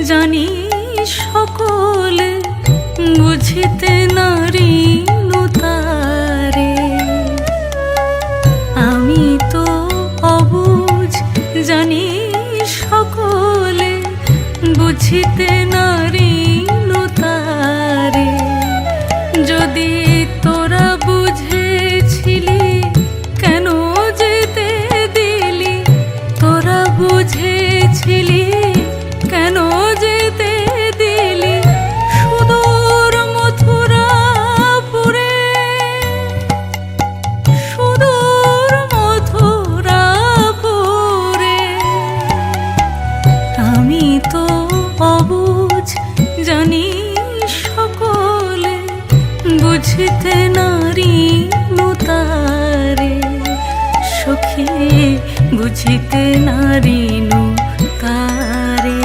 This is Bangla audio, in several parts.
জানি সকলে বুঝিতে নারিনু তারে। আমি তো অবুঝ জানি সকলে বুঝিতে নারিনু তারে। যদি তোরা বুঝেছিলি কেন যেতে দিলি, তোরা বুঝেছিলি কেন যেতে দিলি সুদূর মথুরাপুরে, সুদূর মথুরাপুরে। আমি তো অবুঝ জানি সকলে বুঝিতে নারিনু তারে। সখী বুঝিতে নারিনু তারে।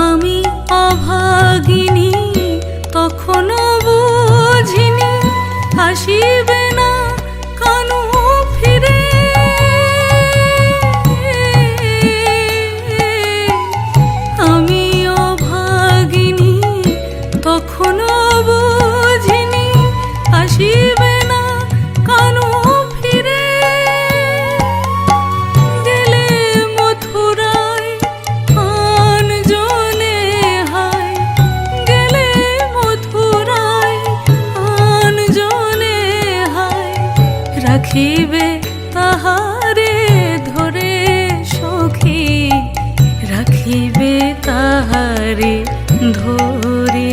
আমি অভাগিনী তখনও বুঝিনি আসিবে না কানু ফিরে। আমি অভাগিনী তখনও বুঝিনি আসিবে না কানু ফিরে। গেলে মথুরায় আন জনে হায়, গেলে মথুরায় আন জনে হায়। রাখিবে তাহারে ধরে সখী, রাখিবে তাহারে ধরে।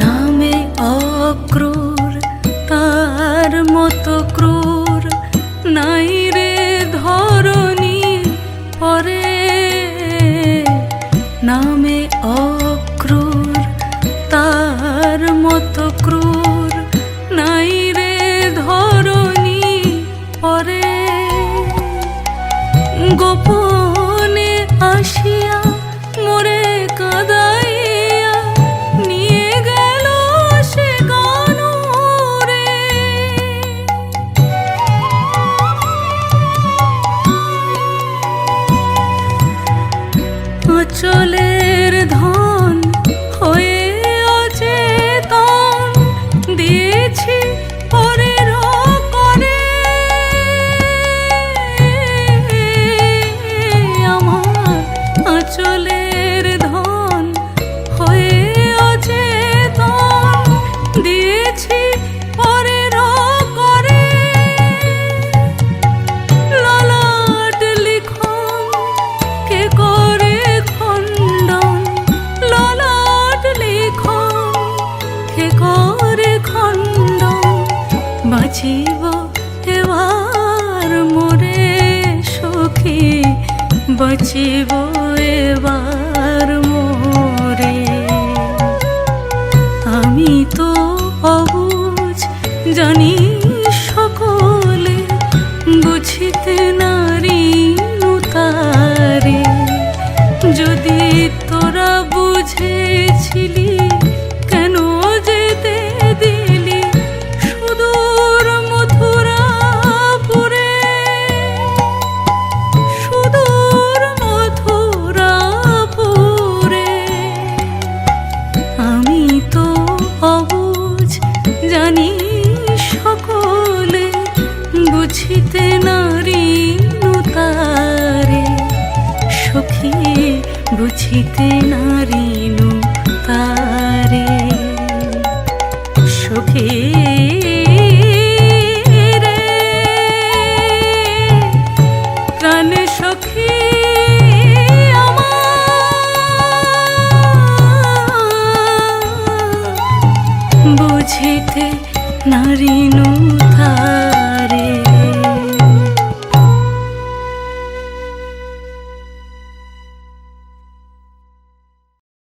নামে অক্রূর তার মতো ক্রূর নাই রে ধরণী পরে। নামে অক্রূর তার মতো ক্রূর নাই রে ধরণী পরে। গোপনে আসিয়া মোরে কাঁদাইয়া নিয়ে গেল সে কানুরে। অচলের ধন হয়ে অচেতন দিয়েছি পরের করে। আমার অচলের ধন হয়ে অচেতন দিয়েছি পরের করে। ললাট লিখন কে করে খণ্ডন, ললাট লিখন কে করে খণ্ডন। বাঁচিব এবার মোরে সখী, বাঁচিব এবার মোরে। আমি তো অবুঝ জানি সকলে বুঝিতে নারিনু তারে। যদি তোরা বুঝেছিলি কেন যেতে দিলি সুদূর মথুরাপুরে, সুদূর মথুরাপুরে। আমি তো অবুঝ জানি সকলে বুঝিতে নারিনু তারে। সখী বুঝিতে নারিনু তারে। সখী রে প্রাণ সখী আমার, বুঝিতে নারিনু